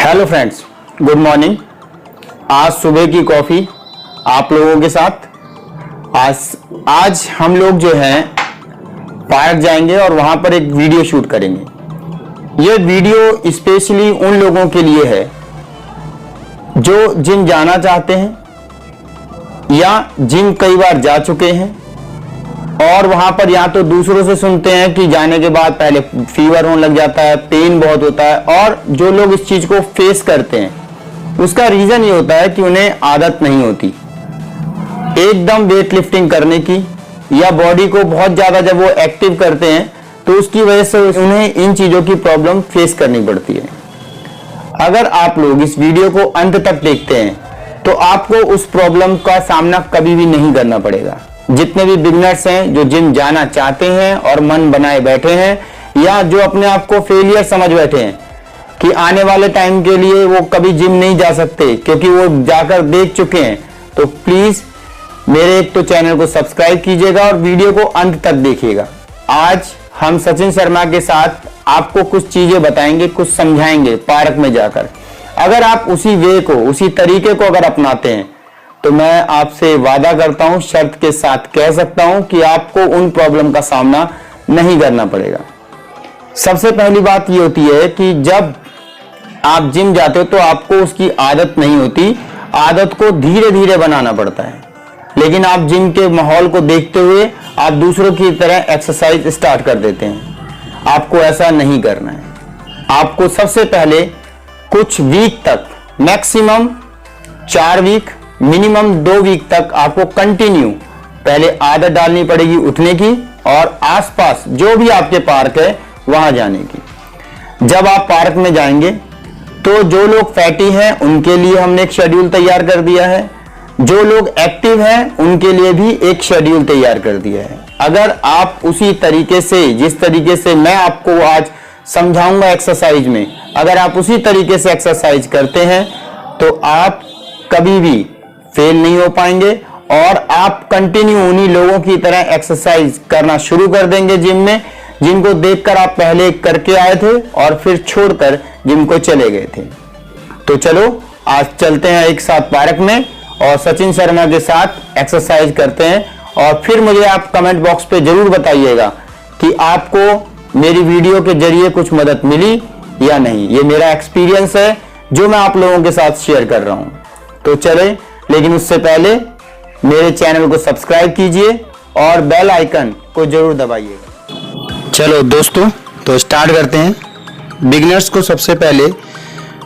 Hello friends, good morning. आज सुबह की कॉफ़ी आप लोगों के साथ। आज हम लोग जो हैं पार्क जाएंगे और वहाँ पर एक वीडियो शूट करेंगे। ये वीडियो स्पेशली उन लोगों के लिए है जो जिम जाना चाहते हैं या जिम कई बार जा चुके हैं और वहाँ पर या तो दूसरों से सुनते हैं कि जाने के बाद पहले फीवर होने लग जाता है, पेन बहुत होता है, और जो लोग इस चीज़ को फेस करते हैं उसका रीज़न ये होता है कि उन्हें आदत नहीं होती एकदम वेट लिफ्टिंग करने की, या बॉडी को बहुत ज़्यादा जब वो एक्टिव करते हैं तो उसकी वजह से उन्हें इन चीज़ों की प्रॉब्लम फेस करनी पड़ती है। अगर आप लोग इस वीडियो को अंत तक देखते हैं तो आपको उस प्रॉब्लम का सामना कभी भी नहीं करना पड़ेगा। जितने भी बिगनर्स हैं जो जिम जाना चाहते हैं और मन बनाए बैठे हैं, या जो अपने आप को फेलियर समझ बैठे हैं कि आने वाले टाइम के लिए वो कभी जिम नहीं जा सकते क्योंकि वो जाकर देख चुके हैं, तो प्लीज मेरे एक तो चैनल को सब्सक्राइब कीजिएगा और वीडियो को अंत तक देखिएगा। आज हम सचिन शर्मा के साथ आपको कुछ चीजें बताएंगे, कुछ समझाएंगे पार्क में जाकर। अगर आप उसी वे को, उसी तरीके को अगर अपनाते हैं तो मैं आपसे वादा करता हूं, शर्त के साथ कह सकता हूं कि आपको उन प्रॉब्लम का सामना नहीं करना पड़ेगा। सबसे पहली बात ये होती है कि जब आप जिम जाते हो तो आपको उसकी आदत नहीं होती, आदत को धीरे धीरे बनाना पड़ता है। लेकिन आप जिम के माहौल को देखते हुए आप दूसरों की तरह एक्सरसाइज स्टार्ट कर देते हैं। आपको ऐसा नहीं करना है। आपको सबसे पहले कुछ वीक तक, मैक्सिमम 4 वीक, मिनिमम 2 वीक तक आपको कंटिन्यू पहले आदत डालनी पड़ेगी उठने की और आसपास जो भी आपके पार्क है वहां जाने की। जब आप पार्क में जाएंगे तो जो लोग फैटी हैं उनके लिए हमने एक शेड्यूल तैयार कर दिया है, जो लोग एक्टिव हैं उनके लिए भी एक शेड्यूल तैयार कर दिया है। अगर आप उसी तरीके से, जिस तरीके से मैं आपको आज समझाऊंगा एक्सरसाइज में, अगर आप उसी तरीके से एक्सरसाइज करते हैं तो आप कभी भी फेल नहीं हो पाएंगे और आप कंटिन्यू उन्हीं लोगों की तरह एक्सरसाइज करना शुरू कर देंगे जिम में, जिनको देखकर आप पहले करके आए थे और फिर छोड़कर जिम को चले गए थे। तो चलो आज चलते हैं एक साथ पार्क में और सचिन शर्मा के साथ एक्सरसाइज करते हैं, और फिर मुझे आप कमेंट बॉक्स पे जरूर बताइएगा कि आपको मेरी वीडियो के जरिए कुछ मदद मिली या नहीं। ये मेरा एक्सपीरियंस है जो मैं आप लोगों के साथ शेयर कर रहा हूं। तो चले, लेकिन उससे पहले मेरे चैनल को सब्सक्राइब कीजिए और बेल आइकन को जरूर दबाइएगा। चलो दोस्तों, तो स्टार्ट करते हैं। बिगिनर्स को सबसे पहले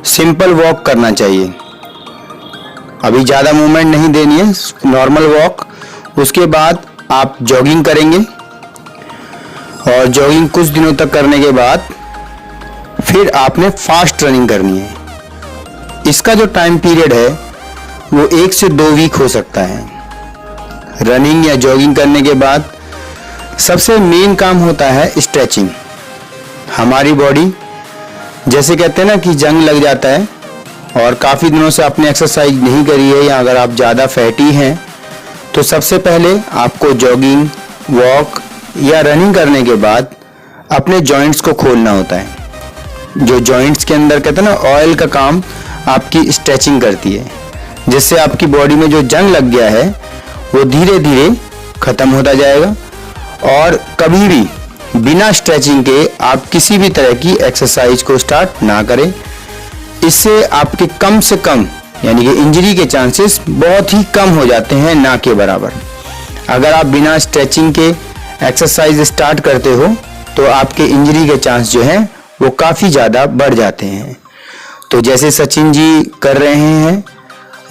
सिंपल वॉक करना चाहिए। अभी ज़्यादा मूवमेंट नहीं देनी है, नॉर्मल वॉक। उसके बाद आप जॉगिंग करेंगे और जॉगिंग कुछ दिनों तक करने के बाद फिर आपने फास्ट रनिंग करनी है। इसका जो टाइम पीरियड है वो 1 से 2 वीक हो सकता है। रनिंग या जॉगिंग करने के बाद सबसे मेन काम होता है स्ट्रेचिंग। हमारी बॉडी, जैसे कहते हैं ना कि जंग लग जाता है और काफ़ी दिनों से आपने एक्सरसाइज नहीं करी है, या अगर आप ज़्यादा फैटी हैं तो सबसे पहले आपको जॉगिंग, वॉक या रनिंग करने के बाद अपने जॉइंट्स को खोलना होता है। जो जॉइंट्स के अंदर कहते हैं ना, ऑयल का काम आपकी स्ट्रेचिंग करती है, जिससे आपकी बॉडी में जो जंग लग गया है वो धीरे धीरे खत्म होता जाएगा। और कभी भी बिना स्ट्रेचिंग के आप किसी भी तरह की एक्सरसाइज को स्टार्ट ना करें। इससे आपके कम से कम, यानी कि इंजरी के चांसेस बहुत ही कम हो जाते हैं, ना के बराबर। अगर आप बिना स्ट्रेचिंग के एक्सरसाइज स्टार्ट करते हो तो आपके इंजरी के चांस जो हैं वो काफ़ी ज़्यादा बढ़ जाते हैं। तो जैसे सचिन जी कर रहे हैं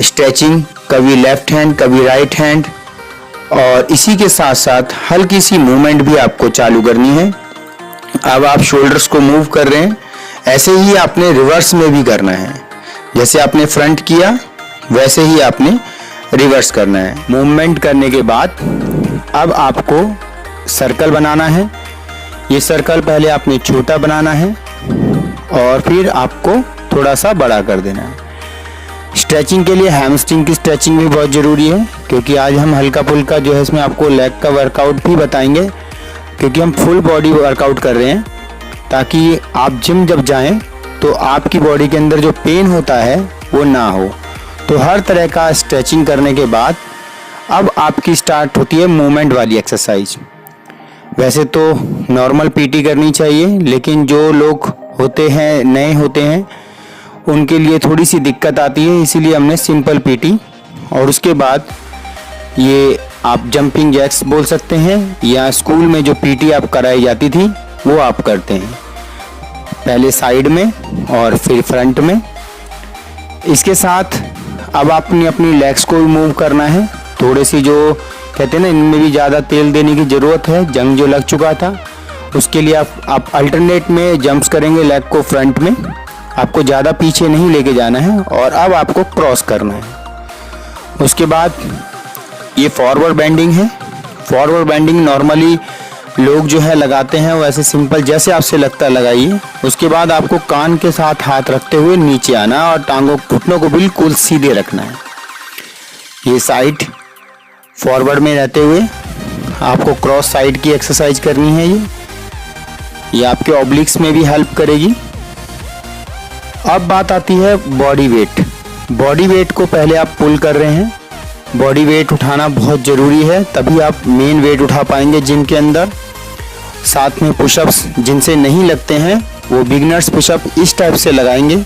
स्ट्रेचिंग, कभी लेफ्ट हैंड कभी राइट हैंड, और इसी के साथ साथ हल्की सी मूवमेंट भी आपको चालू करनी है। अब आप शोल्डर्स को मूव कर रहे हैं, ऐसे ही आपने रिवर्स में भी करना है। जैसे आपने फ्रंट किया वैसे ही आपने रिवर्स करना है। मूवमेंट करने के बाद अब आपको सर्कल बनाना है। ये सर्कल पहले आपने छोटा बनाना है और फिर आपको थोड़ा सा बड़ा कर देना है। स्ट्रेचिंग के लिए हैमस्ट्रिंग की स्ट्रेचिंग भी बहुत ज़रूरी है, क्योंकि आज हम हल्का फुल्का जो है इसमें आपको लेग का वर्कआउट भी बताएंगे, क्योंकि हम फुल बॉडी वर्कआउट कर रहे हैं ताकि आप जिम जब जाएं तो आपकी बॉडी के अंदर जो पेन होता है वो ना हो। तो हर तरह का स्ट्रेचिंग करने के बाद अब आपकी स्टार्ट होती है मूवमेंट वाली एक्सरसाइज। वैसे तो नॉर्मल पीटी करनी चाहिए, लेकिन जो लोग होते हैं नए होते हैं उनके लिए थोड़ी सी दिक्कत आती है, इसीलिए हमने सिंपल पीटी। और उसके बाद ये आप जंपिंग जैक्स बोल सकते हैं, या स्कूल में जो पीटी आप कराई जाती थी वो आप करते हैं, पहले साइड में और फिर फ्रंट में। इसके साथ अब आपने अपनी लेग्स को मूव करना है। थोड़े सी जो कहते हैं ना, इनमें भी ज़्यादा तेल देने की ज़रूरत है, जंग जो लग चुका था। उसके लिए आप अल्टरनेट में जंप्स करेंगे लेग को फ्रंट में, आपको ज़्यादा पीछे नहीं लेके जाना है। और अब आपको क्रॉस करना है। उसके बाद ये फॉरवर्ड बेंडिंग है। फॉरवर्ड बेंडिंग नॉर्मली लोग जो है लगाते हैं, वैसे सिंपल जैसे आपसे लगता है लगाइए। उसके बाद आपको कान के साथ हाथ रखते हुए नीचे आना और टांगों घुटनों को बिल्कुल सीधे रखना है। ये साइड फॉरवर्ड में रहते हुए आपको क्रॉस साइड की एक्सरसाइज करनी है। ये आपके ऑब्लिक्स में भी हेल्प करेगी। अब बात आती है बॉडी वेट। बॉडी वेट को पहले आप पुल कर रहे हैं। बॉडी वेट उठाना बहुत ज़रूरी है, तभी आप मेन वेट उठा पाएंगे जिम के अंदर। साथ में पुशअप्स जिनसे नहीं लगते हैं वो बिगनर्स पुशअप इस टाइप से लगाएंगे।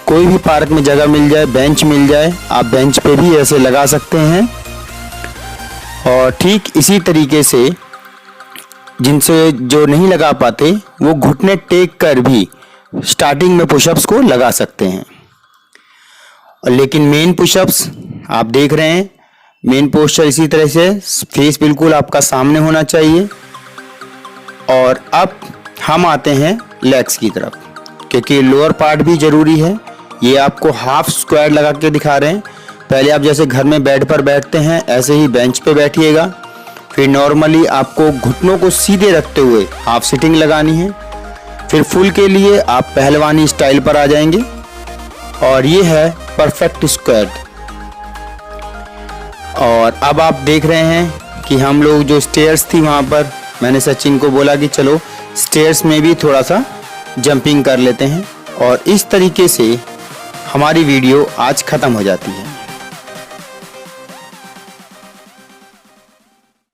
कोई भी पार्क में जगह मिल जाए, बेंच मिल जाए, आप बेंच पे भी ऐसे लगा सकते हैं। और ठीक इसी तरीके से जिनसे जो नहीं लगा पाते वो घुटने टेक कर भी स्टार्टिंग में पुशअप्स को लगा सकते हैं। लेकिन मेन पुशअप्स आप देख रहे हैं, मेन पोस्चर इसी तरह से, फेस बिल्कुल आपका सामने होना चाहिए। और अब हम आते हैं लेग्स की तरफ, क्योंकि लोअर पार्ट भी जरूरी है। ये आपको हाफ स्क्वायर लगा के दिखा रहे हैं। पहले आप जैसे घर में बेड पर बैठते हैं ऐसे ही बेंच पे बैठिएगा। फिर नॉर्मली आपको घुटनों को सीधे रखते हुए हाफ सिटिंग लगानी है। फिर फुल के लिए आप पहलवानी स्टाइल पर आ जाएंगे और ये है परफेक्ट स्क्वायर। और अब आप देख रहे हैं कि हम लोग जो स्टेयर्स थी वहाँ पर मैंने सचिन को बोला कि चलो स्टेयर्स में भी थोड़ा सा जंपिंग कर लेते हैं। और इस तरीके से हमारी वीडियो आज ख़त्म हो जाती है।